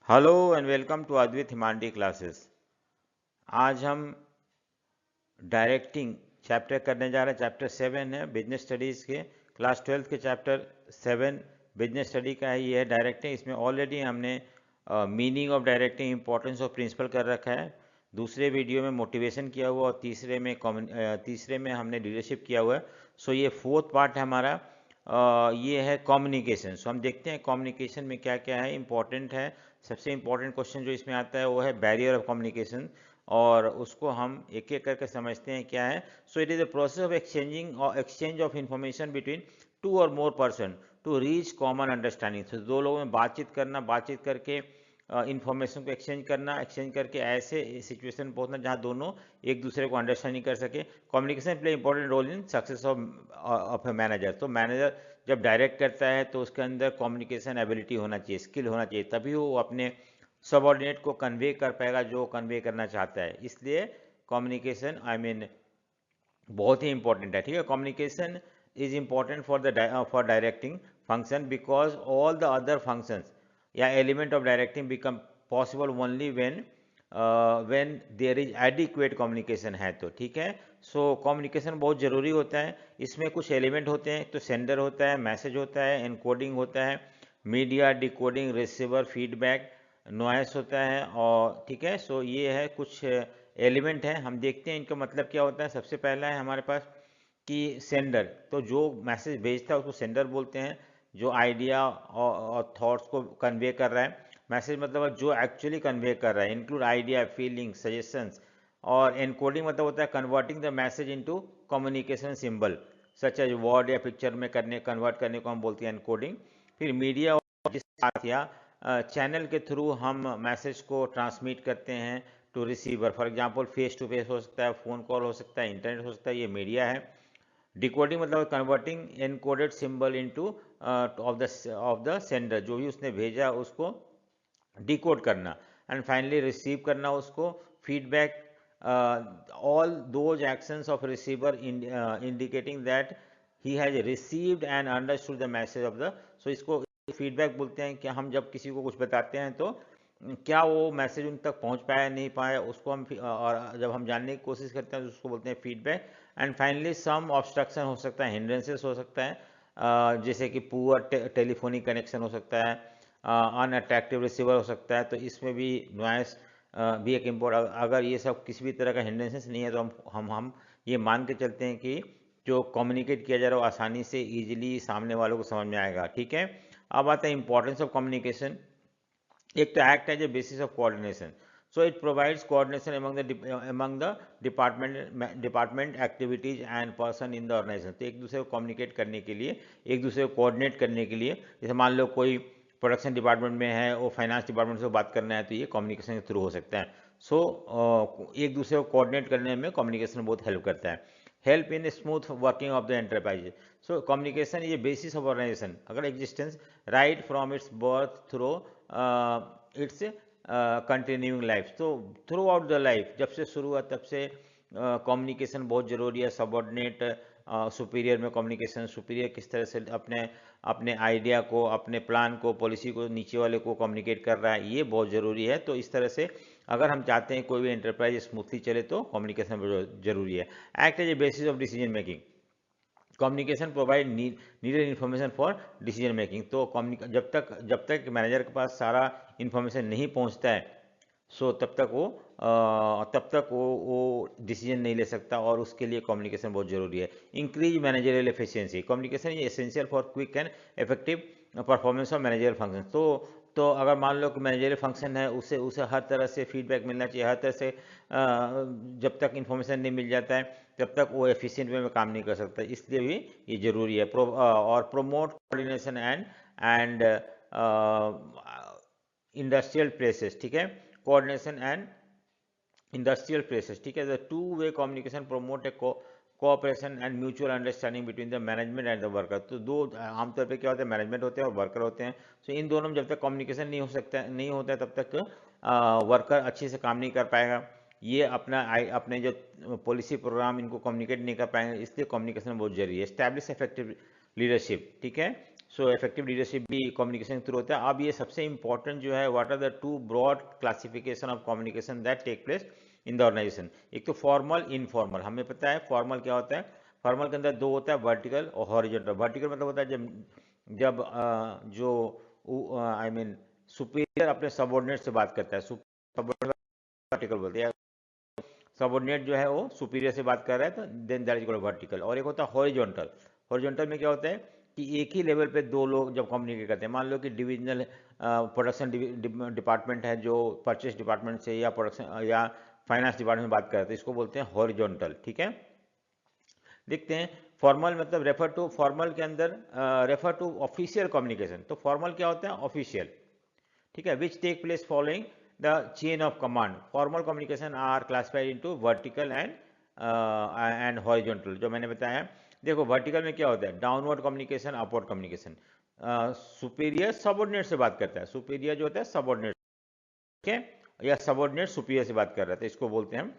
Hello and welcome to Advit Himandi classes. आज हम directing chapter करने जा रहे हैं। चैप्टर 7 है बिजनेस स्टडीज़ के, क्लास 12 के चैप्टर 7 बिजनेस स्टडी का है। ये है डायरेक्टिंग। इसमें ऑलरेडी हमने meaning of directing, importance of principle कर रखा है। दूसरे वीडियो में मोटिवेशन किया हुआ और तीसरे में हमने लीडरशिप किया हुआ है। सो ये फोर्थ पार्ट है हमारा। ये है कम्युनिकेशन। सो हम देखते हैं कम्युनिकेशन में क्या क्या है, इंपॉर्टेंट है। सबसे इंपॉर्टेंट क्वेश्चन जो इसमें आता है वो है बैरियर ऑफ कम्युनिकेशन, और उसको हम एक एक करके समझते हैं क्या है। So it is a process of exchange of information between two और more person to reach common understanding. तो दो लोगों में बातचीत करके इंफॉर्मेशन को एक्सचेंज करके ऐसे सिचुएशन पहुंचना जहां दोनों एक दूसरे को अंडरस्टैंडिंग कर सके। Communication play important role in success of a manager. तो मैनेजर जब डायरेक्ट करता है तो उसके अंदर कम्युनिकेशन एबिलिटी होना चाहिए, स्किल होना चाहिए, तभी वो अपने सबऑर्डिनेट को कन्वे कर पाएगा जो कन्वे करना चाहता है। इसलिए कम्युनिकेशन बहुत ही इंपॉर्टेंट है। ठीक है, communication is important for directing function because all the other functions या element of directing become possible only when there is adequate communication है तो। ठीक है, सो कम्युनिकेशन बहुत ज़रूरी होता है। इसमें कुछ एलिमेंट होते हैं, तो सेंडर होता है, मैसेज होता है, एनकोडिंग होता है, media, decoding, receiver, feedback, noise होता है। और ठीक है, सो ये है कुछ एलिमेंट है। हम देखते हैं इनका मतलब क्या होता है। सबसे पहला है हमारे पास कि सेंडर, तो जो मैसेज भेजता है उसको सेंडर बोलते हैं, जो आइडिया और थॉट्स को कन्वे कर रहा है। मैसेज मतलब जो एक्चुअली कन्वे कर रहा है, इंक्लूड आइडिया, फीलिंग, सजेशंस। और एनकोडिंग मतलब होता है converting the message into communication symbol such as word या पिक्चर में कन्वर्ट करने को हम बोलते हैं एनकोडिंग। फिर मीडिया जिस साथ या चैनल के थ्रू हम मैसेज को ट्रांसमिट करते हैं to receiver. For example face to face हो सकता है, फ़ोन कॉल हो सकता है, इंटरनेट हो सकता है, ये मीडिया है। डिकोडिंग मतलब converting encoded symbol into of the sender, जो भी उसने भेजा उसको डिकोड करना। एंड फाइनली रिसीव करना उसको, feedback, all those actions of receiver indicating that he has received and understood the message of the. So इसको फीडबैक बोलते हैं कि हम जब किसी को कुछ बताते हैं तो क्या वो मैसेज उन तक पहुंच पाया नहीं पाया उसको हम और जब हम जानने की कोशिश करते हैं तो उसको बोलते हैं feedback. And finally some obstruction हो सकता है, हिंड्रेंसेस हो सकता है, जैसे कि पुअर टेलीफोनिक कनेक्शन हो सकता है, अनअट्रैक्टिव रिसीवर हो सकता है। तो इसमें भी नॉइस भी एक इम्पोर्ट, अगर ये सब किसी भी तरह का हिंड्रेंसेस नहीं है तो हम ये मान के चलते हैं कि जो कम्युनिकेट किया जा रहा है वो आसानी से ईजिली सामने वालों को समझ में आएगा। ठीक है, अब आता है इंपॉर्टेंस ऑफ कम्युनिकेशन। एक तो act as a basis of coordination. So it provides coordination among the department activities and person in the organization. तो एक दूसरे को कम्युनिकेट करने के लिए, एक दूसरे को कोऑर्डिनेट करने के लिए, जैसे मान लो कोई प्रोडक्शन डिपार्टमेंट में है, वो फाइनेंस डिपार्टमेंट से बात करना है तो ये कम्युनिकेशन के थ्रू हो सकता है। सो एक दूसरे को कोऑर्डिनेट करने में कम्युनिकेशन बहुत हेल्प करता है। Help in smooth working of the enterprise. So communication is a basis of organisation अगर existence right from its birth through its continuing life. तो थ्रू आउट द लाइफ, जब से शुरू हुआ तब से कम्युनिकेशन बहुत ज़रूरी है। सबऑर्डिनेट सुपीरियर में कम्युनिकेशन, सुपीरियर किस तरह से अपने अपने आइडिया को, अपने प्लान को, पॉलिसी को नीचे वाले को कम्युनिकेट कर रहा है, ये बहुत ज़रूरी है। तो इस तरह से अगर हम चाहते हैं कोई भी एंटरप्राइज स्मूथली चले तो कम्युनिकेशन बहुत ज़रूरी है। Act as a basis of decision making. Communication provide needed information for decision making. तो जब तक मैनेजर के पास सारा इन्फॉर्मेशन नहीं पहुंचता है, सो तब तक वो डिसीजन नहीं ले सकता, और उसके लिए कम्युनिकेशन बहुत जरूरी है। Increase managerial efficiency. Communication is essential for quick and effective performance of managerial function. तो अगर मान लो कि मैनेजरियल फंक्शन है, उसे उसे हर तरह से फीडबैक मिलना चाहिए, हर तरह से जब तक इन्फॉर्मेशन नहीं मिल जाता है तब तक वो एफिशिएंट वे में काम नहीं कर सकता। इसलिए भी ये जरूरी है। और promote coordination and industrial places. ठीक है, कोऑर्डिनेशन एंड इंडस्ट्रियल प्लेसेस। ठीक है, the two way communication promote A cooperation and mutual understanding between the management and the worker. तो दो आमतौर पे क्या होता है, मैनेजमेंट होते हैं और वर्कर होते हैं। सो इन दोनों में जब तक कम्युनिकेशन नहीं होता है तब तक वर्कर अच्छे से काम नहीं कर पाएगा। ये अपने जो पॉलिसी प्रोग्राम इनको कम्युनिकेट नहीं कर पाएंगे, इसलिए कम्युनिकेशन बहुत जरूरी है। Establish effective leadership. ठीक है, सो इफेक्टिव लीडरशिप भी कम्युनिकेशन के थ्रू होता है। अब ये सबसे इंपॉर्टेंट जो है, what are the two broad classification of communication that take place in the organization. एक तो फॉर्मल, इनफॉर्मल। हमें पता है फॉर्मल क्या होता है। फॉर्मल के अंदर दो होता है, वर्टिकल और हॉरिजॉन्टल। वर्टिकल मतलब होता है जब जो आई मीन सुपीरियर अपने सबऑर्डिनेट से बात करता है, सबऑर्डिनेट वर्टिकल बोलते हैं। सबऑर्डिनेट जो है वो सुपीरियर से बात कर रहा है, तो then that is called vertical. और एक होता है हॉरिजॉन्टल। हॉरिजॉन्टल में क्या होता है कि एक ही लेवल पे दो लोग जब कम्युनिकेट करते हैं, मान लो कि डिविजनल प्रोडक्शन डिपार्टमेंट है जो परचेस डिपार्टमेंट से या प्रोडक्शन या फाइनेंस डिपार्टमेंट में बात करते हैं, इसको बोलते हैं हॉरिजॉन्टल। ठीक है, देखते हैं फॉर्मल मतलब रेफर टू, फॉर्मल के अंदर रेफर टू ऑफिशियल कम्युनिकेशन। तो फॉर्मल क्या होता है, ऑफिशियल। ठीक है, which take place following the chain of command. Formal communication are classified into vertical and horizontal, जो मैंने बताया। देखो वर्टिकल में क्या होता है, downward communication, upward communication. Superior subordinate से बात करता है, सुपीरियर जो होता है सबऑर्डिनेट, ठीक है, या सबऑर्डिनेट सुपीरियर से बात कर रहा है, तो इसको बोलते हैं हम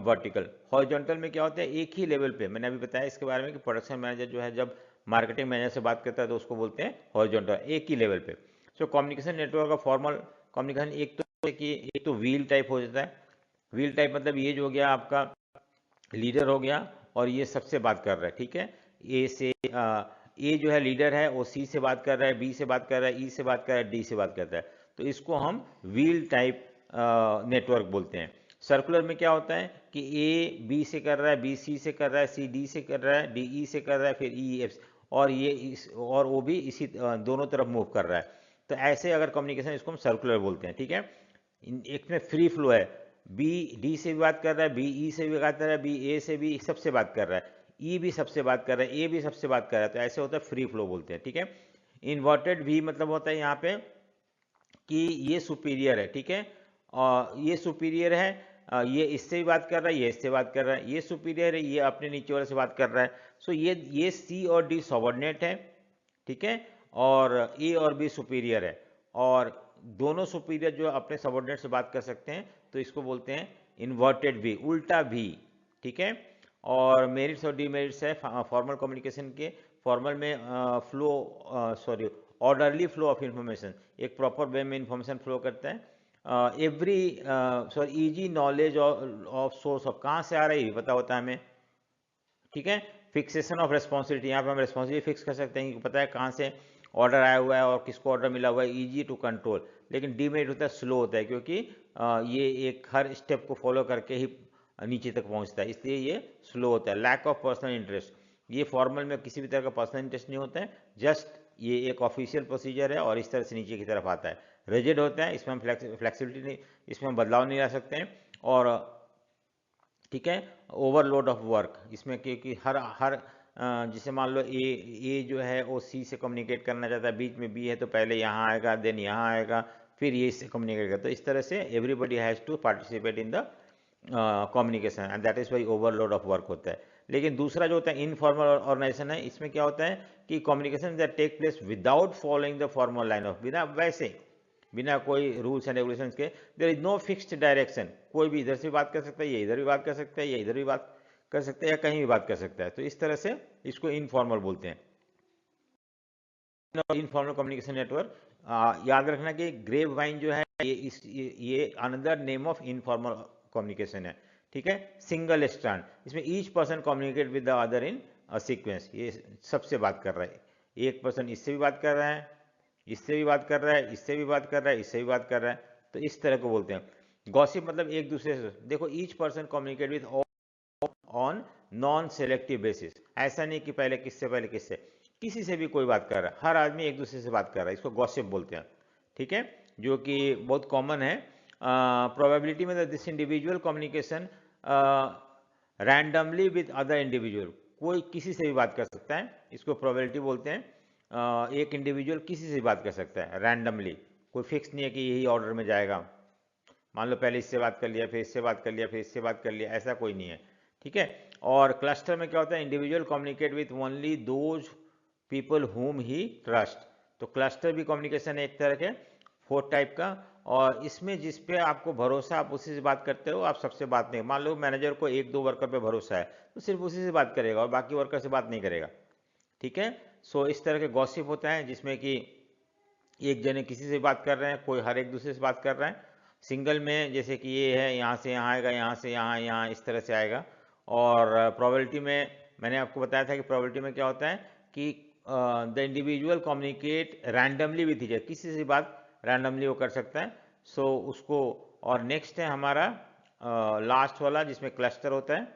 वर्टिकल। हॉरिजॉन्टल में क्या होता है, एक ही लेवल पे, मैंने अभी बताया इसके बारे में कि प्रोडक्शन मैनेजर जो है जब मार्केटिंग मैनेजर से बात करता है तो उसको बोलते हैं हॉरिजॉन्टल, एक ही लेवल पे। सो कम्युनिकेशन नेटवर्क का फॉर्मल कम्युनिकेशन एक तो व्हील टाइप हो जाता है। व्हील टाइप मतलब ये जो हो गया आपका लीडर हो गया और ये सबसे बात कर रहा है। ठीक है, ए जो है लीडर है, वो सी से बात कर रहा है, बी से बात कर रहा है, ई से बात कर रहा है, डी से बात करता है, तो इसको हम व्हील टाइप नेटवर्क बोलते हैं। सर्कुलर में क्या होता है कि ए बी से कर रहा है, बी सी से कर रहा है, सी डी से कर रहा है, डी ई से कर रहा है, फिर ई एफ, और और वो भी इसी दोनों तरफ मूव कर रहा है। तो ऐसे अगर कम्युनिकेशन, इसको हम सर्कुलर बोलते हैं। ठीक है, एक में फ्री फ्लो है, बी डी से भी बात कर रहा है, बी ई से भी बात कर रहा है, बी ए से भी सबसे बात कर रहा है, ई भी सबसे बात कर रहा है, ए भी सबसे बात कर रहा है, तो ऐसे होता है फ्री फ्लो बोलते हैं। ठीक है, इन्वर्टेड भी मतलब होता है यहाँ पे कि ये सुपीरियर है। ठीक है, और ये सुपीरियर है, ये इससे भी बात कर रहा है, ये इससे बात कर रहा है, ये सुपीरियर है, ये अपने नीचे वाले से बात कर रहा है। सो ये सी और डी सबऑर्डिनेट है। ठीक है, और ए और बी सुपीरियर है, और दोनों सुपीरियर जो अपने सबऑर्डिनेट से बात कर सकते हैं, तो इसको बोलते हैं इन्वर्टेड भी, उल्टा भी। ठीक है, और मेरिट्स और डीमेरिट्स है फॉर्मल कम्युनिकेशन के। फॉर्मल में ऑर्डरली फ्लो ऑफ इंफॉर्मेशन, एक प्रॉपर वे में इंफॉर्मेशन फ्लो करता है। Easy knowledge of source of, कहाँ से आ रही है पता होता है हमें। ठीक है, फिक्सेशन ऑफ रेस्पॉन्सिबिलिटी, यहाँ पे हम रेस्पॉन्सिबिलिटी फिक्स कर सकते हैं कि पता है कहाँ से ऑर्डर आया हुआ है और किसको ऑर्डर मिला हुआ है, इजी टू कंट्रोल। लेकिन डीमेरिट होता है, स्लो होता है, क्योंकि ये एक हर स्टेप को फॉलो करके ही नीचे तक पहुँचता है, इसलिए ये स्लो होता है। लैक ऑफ पर्सनल इंटरेस्ट, ये फॉर्मल में किसी भी तरह का पर्सनल इंटरेस्ट नहीं होता है, जस्ट ये एक ऑफिशियल प्रोसीजर है और इस तरह से नीचे की तरफ आता है। रिजिड होता है, इसमें हम फ्लेक्सिबिलिटी नहीं, इसमें हम बदलाव नहीं ला सकते हैं। और ठीक है, ओवरलोड ऑफ वर्क, इसमें क्योंकि हर जिसे मान लो ए जो है वो सी से कम्युनिकेट करना चाहता है, बीच में बी है तो पहले यहाँ आएगा, देन यहाँ आएगा, फिर ये इससे कम्युनिकेट करता है। तो इस तरह से everybody has to participate in the communication and that is why overload of work होता है। लेकिन दूसरा जो होता है इनफॉर्मल ऑर्गेनाइजेशन है, इसमें क्या होता है कि communication that take place without following the formal line of, बिना कोई रूल्स एंड रेगुलेशंस के। There is no fixed direction, कोई भी इधर से बात कर सकता है, ये इधर भी बात कर सकता है, ये इधर भी बात कर सकता है, या कहीं भी बात कर सकता है। तो इस तरह से इसको इनफॉर्मल बोलते हैं, इनफॉर्मल कम्युनिकेशन नेटवर्क। याद रखना कि ग्रेप वाइन जो है ये another name of informal communication है। ठीक है, सिंगल स्ट्रैंड, इसमें each person communicate with the other in sequence, ये सबसे बात कर रहा है, एक पर्सन इससे भी बात कर रहा है, इससे भी बात कर रहा है, इससे भी बात कर रहा है, इससे भी बात कर रहा है, तो इस तरह को बोलते हैं। गॉसिप मतलब एक दूसरे से, देखो each person communicate with on non selective basis, ऐसा नहीं कि पहले किससे, किसी से भी कोई बात कर रहा है, हर आदमी एक दूसरे से बात कर रहा है, इसको गॉसिप बोलते हैं। ठीक है, जो कि बहुत कॉमन है। प्रोबेबिलिटी में this individual communication randomly with other individual, कोई किसी से भी बात कर सकता है, इसको प्रोबेबिलिटी बोलते हैं। एक इंडिविजुअल किसी से भी बात कर सकता है रैंडमली, कोई फिक्स नहीं है कि यही ऑर्डर में जाएगा, मान लो पहले इससे बात कर लिया, फिर इससे बात कर लिया, फिर इससे बात कर लिया, ऐसा कोई नहीं है। ठीक है, और क्लस्टर में क्या होता है, individual communicate with only those people हुम ही ट्रस्ट। तो क्लस्टर भी कम्युनिकेशन है एक तरह के, 4 टाइप का, और इसमें जिस पे आपको भरोसा, आप उसी से बात करते हो, आप सबसे बात नहीं, मान लो मैनेजर को 1-2 वर्कर पे भरोसा है तो सिर्फ उसी से बात करेगा और बाकी वर्कर से बात नहीं करेगा। ठीक है, सो इस तरह के गॉसिप होता है जिसमें कि एक जने किसी से बात कर रहे हैं, कोई हर एक दूसरे से बात कर रहा है। सिंगल में जैसे कि ये है, यहाँ से यहाँ आएगा, यहाँ से यहाँ, यहाँ इस तरह से आएगा। और प्रोबेबिलिटी में मैंने आपको बताया था कि प्रोबेबिलिटी में क्या होता है कि the individual communicate randomly with each other, किसी से बात रैंडमली वो कर सकता है। सो उसको, और नेक्स्ट है हमारा लास्ट वाला जिसमें क्लस्टर होता है।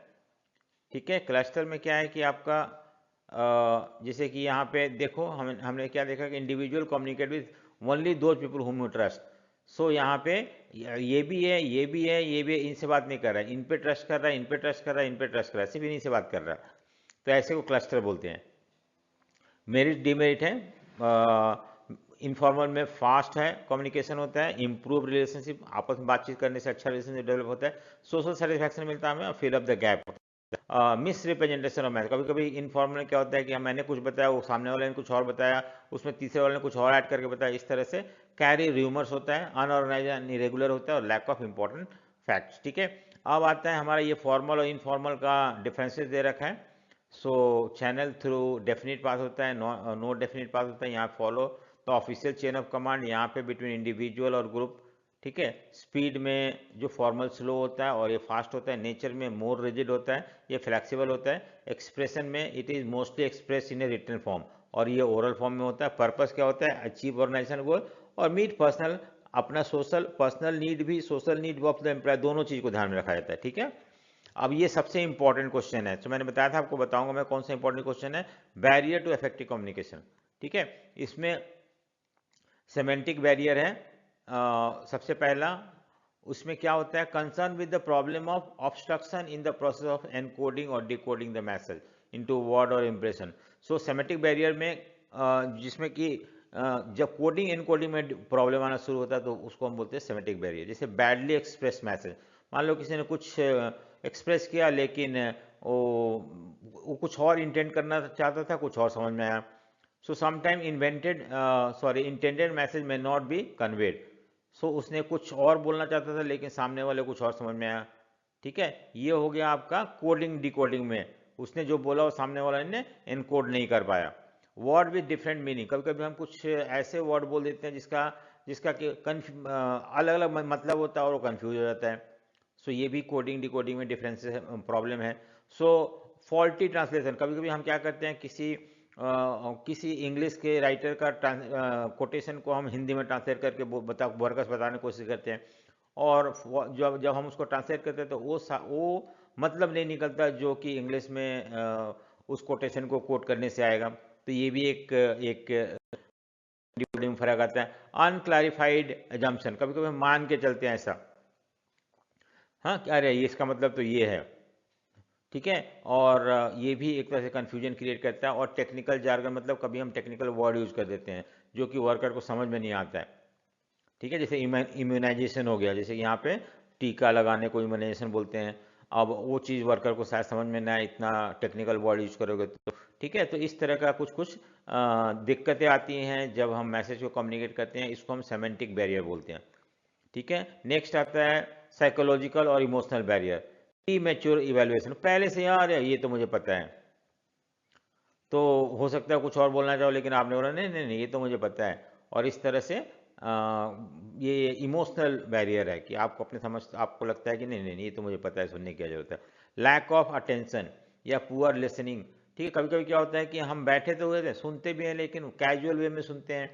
ठीक है, क्लस्टर में क्या है कि आपका जैसे कि यहाँ पे देखो हमने क्या देखा कि individual communicate with only those people whom you trust. So यहाँ पे ये भी है, ये भी है, ये भी है, इनसे बात नहीं कर रहा है, इन पे ट्रस्ट कर रहा है, इन पे ट्रस्ट कर रहा है, इन पे ट्रस्ट कर रहा है, सिर्फ इन्हीं से बात कर रहा है। तो ऐसे को क्लस्टर बोलते हैं। मेरिट डिमेरिट है, इनफॉर्मल में फास्ट है, कम्युनिकेशन होता है, इंप्रूव रिलेशनशिप, आपस में बातचीत करने से अच्छा रिलेशनशिप डेवलप होता है, सोशल सेटिस्फैक्शन मिलता है हमें, और fill up the gap. Misrepresentation of message, कभी कभी इनफॉर्मल क्या होता है कि मैंने कुछ बताया, वो सामने वाले ने कुछ और बताया, उसमें तीसरे वाले ने कुछ और ऐड करके बताया, इस तरह से कैरी र्यूमर्स होता है, अनऑर्गेनाइज इरेगुलर होता है, और लैक ऑफ इंपॉर्टेंट फैक्ट्स। ठीक है, अब आता है हमारा ये फॉर्मल और इनफॉर्मल का डिफरेंसेस दे रखा है। सो चैनल थ्रू डेफिनेट पास होता है, नो डेफिनेट पास होता है, यहाँ follow the official chain of command, यहाँ पे बिटवीन इंडिविजुअल और ग्रुप। ठीक है, स्पीड में जो फॉर्मल स्लो होता है और ये फास्ट होता है, नेचर में मोर रिजिड होता है, ये फ्लेक्सिबल होता है, एक्सप्रेशन में it is mostly express in a written form, और ये ओरल फॉर्म में होता है। पर्पस क्या होता है, अचीव ऑर्गेनाइजेशन गोल और मीट पर्सनल, अपना सोशल पर्सनल नीड भी, social need of the employ, दोनों चीज को ध्यान में रखा जाता है। ठीक है, अब ये सबसे इंपॉर्टेंट क्वेश्चन है, तो मैंने बताया था आपको बताऊंगा मैं कौन सा इंपॉर्टेंट क्वेश्चन है, बैरियर टू इफेक्टिव कम्युनिकेशन। ठीक है, इसमें सेमेंटिक बैरियर है सबसे पहला। उसमें क्या होता है, concern with the problem of obstruction in the process of encoding और decoding the message into word और इंप्रेशन। सो सेमेटिक बैरियर में जिसमें कि जब कोडिंग एनकोडिंग में प्रॉब्लम आना शुरू होता है तो उसको हम बोलते हैं सेमेटिक बैरियर। जैसे बैडली एक्सप्रेस मैसेज, मान लो किसी ने कुछ एक्सप्रेस किया लेकिन वो कुछ और इंटेंट करना चाहता था, कुछ और समझ में आया। सो समटाइम इंटेंडेड मैसेज में नॉट बी कन्वेड। सो उसने कुछ और बोलना चाहता था लेकिन सामने वाले कुछ और समझ में आया। ठीक है, ये हो गया आपका कोडिंग डिकोडिंग में, उसने जो बोला वो सामने वाले ने एनकोड नहीं कर पाया। वर्ड विद डिफरेंट मीनिंग, कभी कभी हम कुछ ऐसे वर्ड बोल देते हैं जिसका जिसका अलग अलग मतलब होता है और वो कन्फ्यूज हो जाता है। सो ये भी कोडिंग डिकोडिंग में डिफरेंसेस प्रॉब्लम है। सो फॉल्टी ट्रांसलेशन, कभी कभी हम क्या करते हैं, किसी इंग्लिश के राइटर का कोटेशन को हम हिंदी में ट्रांसलेट करके वर्कर्स बताने की कोशिश करते हैं, और जब जब हम उसको ट्रांसलेट करते हैं तो वो मतलब नहीं निकलता जो कि इंग्लिश में उस कोटेशन को कोट करने से आएगा। तो ये भी एक में फर्क आता है। अनक्लैरिफाइड एजम्पशन, कभी कभी हम मान के चलते हैं ऐसा, हाँ क्या अरे ये इसका मतलब तो ये है। ठीक है, और ये भी एक तरह से कंफ्यूजन क्रिएट करता है। और टेक्निकल जार्गन, मतलब कभी हम टेक्निकल वर्ड यूज कर देते हैं जो कि वर्कर को समझ में नहीं आता है। ठीक है, जैसे इम्यूनाइजेशन हो गया, जैसे यहाँ पे टीका लगाने को इम्यूनाइजेशन बोलते हैं, अब वो चीज़ वर्कर को शायद समझ में ना आए, इतना टेक्निकल वर्ड यूज करोगे तो। ठीक है, तो इस तरह का कुछ कुछ दिक्कतें आती हैं जब हम मैसेज को कम्युनिकेट करते हैं, इसको हम सेमेंटिक बैरियर बोलते हैं। ठीक है, नेक्स्ट आता है साइकोलॉजिकल और इमोशनल बैरियर। प्रीमैच्योर इवैल्यूएशन, पहले से यार ये तो मुझे पता है, तो हो सकता है कुछ और बोलना चाहो लेकिन आपने बोला नहीं नहीं नहीं ये तो मुझे पता है, और इस तरह से ये इमोशनल बैरियर है कि आपको अपने समझ, आपको लगता है कि नहीं नहीं ये तो मुझे पता है, सुनने की क्या जरूरत है। लैक ऑफ अटेंशन या पुअर लिसनिंग, ठीक है, कभी कभी क्या होता है कि हम बैठे तो हुए थे, सुनते भी हैं लेकिन कैजुअल वे में सुनते हैं,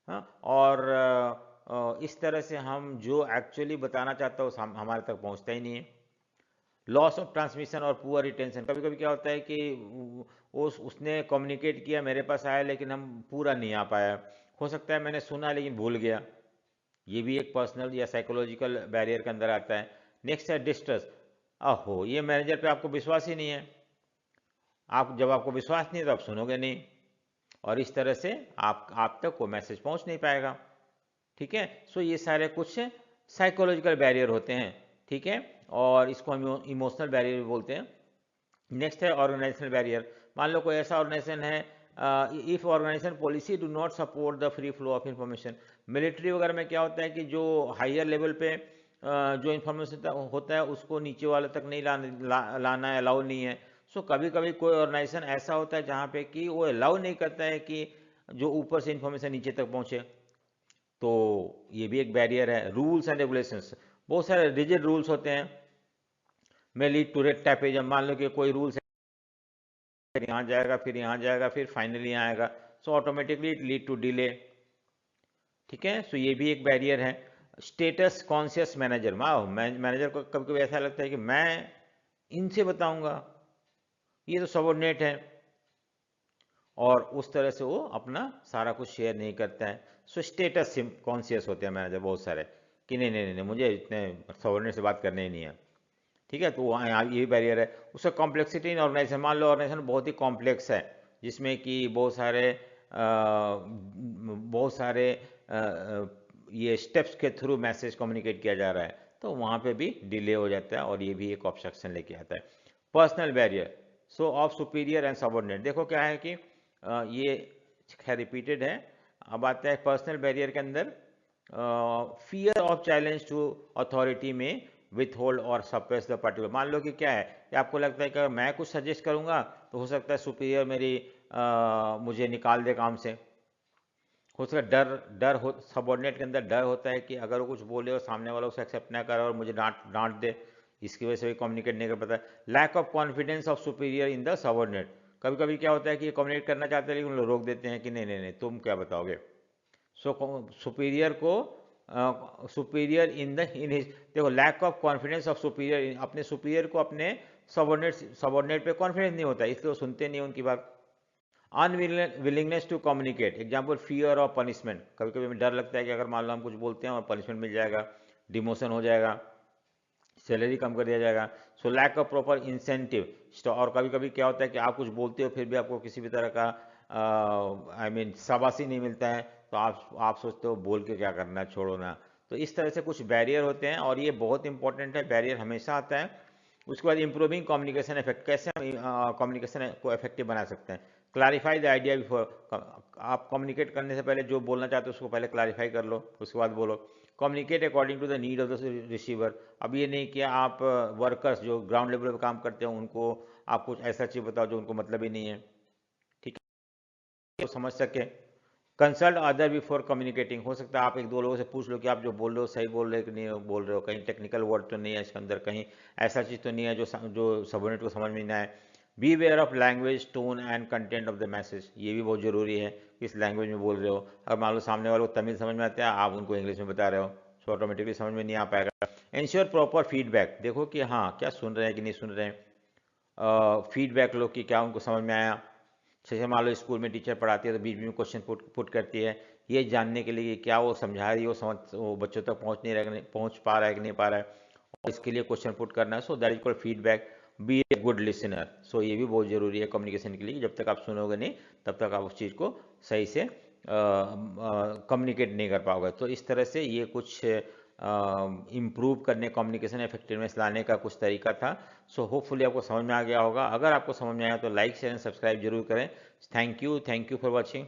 हाँ, और इस तरह से हम जो एक्चुअली बताना चाहता है वो हमारे तक पहुंचता ही नहीं है। लॉस ऑफ ट्रांसमिशन और पुअर रिटेंशन, कभी कभी क्या होता है कि उसने कम्युनिकेट किया, मेरे पास आया लेकिन हम पूरा नहीं आ पाया, हो सकता है मैंने सुना लेकिन भूल गया, ये भी एक पर्सनल या साइकोलॉजिकल बैरियर के अंदर आता है। नेक्स्ट है डिस्ट्रस्ट, अहो ये मैनेजर पे आपको विश्वास ही नहीं है, जब आपको विश्वास नहीं है तो आप सुनोगे नहीं, और इस तरह से आप तक वो मैसेज पहुंच नहीं पाएगा। ठीक है, सो ये सारे कुछ साइकोलॉजिकल बैरियर होते हैं। ठीक है, और इसको हम इमोशनल बैरियर भी बोलते हैं। नेक्स्ट है ऑर्गेनाइजेशनल बैरियर, मान लो कोई ऐसा ऑर्गेनाइजेशन है, if organization policy do not support the free flow of information. Military वगैरह में क्या होता है कि जो हायर लेवल पे जो इंफॉर्मेशन होता है उसको नीचे वाले तक नहीं लाना अलाउ नहीं है। सो कभी कभी कोई ऑर्गेनाइजेशन ऐसा होता है जहाँ पे कि वो अलाउ नहीं करता है कि जो ऊपर से इंफॉर्मेशन नीचे तक पहुँचे, तो ये भी एक बैरियर है। रूल्स एंड रेगुलेशंस, बहुत सारे रिजिड रूल्स होते हैं, में लीड टू रेड टैपेजम। मान लो कि कोई रूल्स यहाँ जाएगा, फिर यहाँ जाएगा, फिर फाइनली यहाँ आएगा, so automatically it lead to delay. ठीक है, सो ये भी एक बैरियर है। स्टेटस कॉन्शियस मैनेजर, मैनेजर को कभी कभी ऐसा लगता है कि मैं इनसे बताऊंगा, ये तो सबऑर्डिनेट है, और उस तरह से वो अपना सारा कुछ शेयर नहीं करता है। सो स्टेटस कॉन्शियस होते हैं मैनेजर बहुत सारे कि नहीं नहीं नहीं, मुझे इतने सबऑर्डिनेट से बात करनी ही नहीं है। ठीक है, तो वहाँ यहाँ ये बैरियर है। उसका कॉम्प्लेक्सिटी इन ऑर्गेनाइजेशन, मान लो ऑर्गेनाइजेशन बहुत ही कॉम्प्लेक्स है, जिसमें कि बहुत सारे ये स्टेप्स के थ्रू मैसेज कम्युनिकेट किया जा रहा है, तो वहाँ पे भी डिले हो जाता है, और ये भी एक ऑब्स्ट्रक्शन लेके आता है। Personal barrier, so of superior and subordinate. देखो क्या है कि ये खैर रिपीटेड है। अब आता है पर्सनल बैरियर के अंदर, fear of challenge to authority में विथ होल्ड और सप्रेस द पर्टिकुलर। मान लो कि क्या है कि आपको लगता है कि अगर मैं कुछ सजेस्ट करूंगा तो हो सकता है सुपीरियर मुझे निकाल दे काम से। हो सकता है डर हो, सबऑर्डिनेट के अंदर डर होता है कि अगर वो कुछ बोले और सामने वाला उसे एक्सेप्ट ना करे और मुझे डांट दे, इसकी वजह से भी कम्युनिकेट नहीं कर पाता। Lack of confidence of superior in the subordinate, कभी कभी क्या होता है कि ये कम्युनिकेट करना चाहते हैं लेकिन लोग रोक देते हैं कि नहीं नहीं नहीं, तुम क्या बताओगे। सो सुपीरियर को सुपीरियर इन हिज, देखो lack of confidence of superior, अपने सुपीरियर को अपने सबऑर्डिनेट पे कॉन्फिडेंस नहीं होता, इसलिए वो सुनते नहीं उनकी बात। Unwillingness to communicate, example fear of punishment, कभी कभी हमें डर लगता है कि अगर मान लो हम कुछ बोलते हैं और पनिशमेंट मिल जाएगा, डिमोशन हो जाएगा, सैलरी कम कर दिया जाएगा। So lack of proper incentive, और कभी कभी क्या होता है कि आप कुछ बोलते हो फिर भी आपको किसी भी तरह का शाबाशी नहीं मिलता है, तो आप सोचते हो बोल के क्या करना, छोड़ो ना। तो इस तरह से कुछ बैरियर होते हैं, और ये बहुत इंपॉर्टेंट है, बैरियर हमेशा आता है। उसके बाद इंप्रूविंग कम्युनिकेशन इफेक्ट, कैसे हम कम्युनिकेशन को इफेक्टिव बना सकते हैं। क्लैरिफाई द आइडिया बिफोर, आप कम्युनिकेट करने से पहले जो बोलना चाहते हो उसको पहले क्लैरिफाई कर लो, उसके बाद बोलो। Communicate according to the need of the receiver, अब ये नहीं कि आप वर्कर्स जो ग्राउंड लेवल पर काम करते हैं उनको आप कुछ ऐसा चीज़ बताओ जो उनको मतलब ही नहीं है, ठीक है, तो समझ सके। कंसल्ट अदर बिफोर कम्युनिकेटिंग, हो सकता है आप एक दो लोगों से पूछ लो कि आप जो बोल रहे हो सही बोल रहे हो कि नहीं बोल रहे हो, कहीं टेक्निकल वर्ड तो नहीं है इसके अंदर, कहीं ऐसा चीज़ तो नहीं है जो सबऑर्डिनेट को समझ में ना आए। Be aware of language, tone and content of the message, ये भी बहुत जरूरी है किस लैंग्वेज में बोल रहे हो। अगर मान लो सामने वाले को तमिल समझ में आता है, आप उनको इंग्लिश में बता रहे हो, तो ऑटोमेटिकली समझ में नहीं आ पाएगा। इंश्योर प्रॉपर फीडबैक, देखो कि हाँ क्या सुन रहे हैं कि नहीं सुन रहे हैं। फीडबैक लो कि क्या उनको समझ में आया। जैसे मान लो स्कूल में टीचर पढ़ाती है तो बीच में क्वेश्चन पुट करती है, ये जानने के लिए कि क्या वो समझा रही है, वो बच्चों तक पहुंच पा रहा है कि नहीं पा रहा है, और इसके लिए क्वेश्चन पुट करना है। So that is called feedback. Be a good listener, so ये भी बहुत जरूरी है कम्युनिकेशन के लिए, जब तक आप सुनोगे नहीं तब तक आप उस चीज़ को सही से कम्युनिकेट नहीं कर पाओगे। तो इस तरह से ये कुछ इम्प्रूव करने, कम्युनिकेशन इफेक्टिवनेस लाने का कुछ तरीका था। सो होपफुली आपको समझ में आ गया होगा। अगर आपको समझ में आया तो लाइक शेयर एंड सब्सक्राइब जरूर करें। Thank you for watching.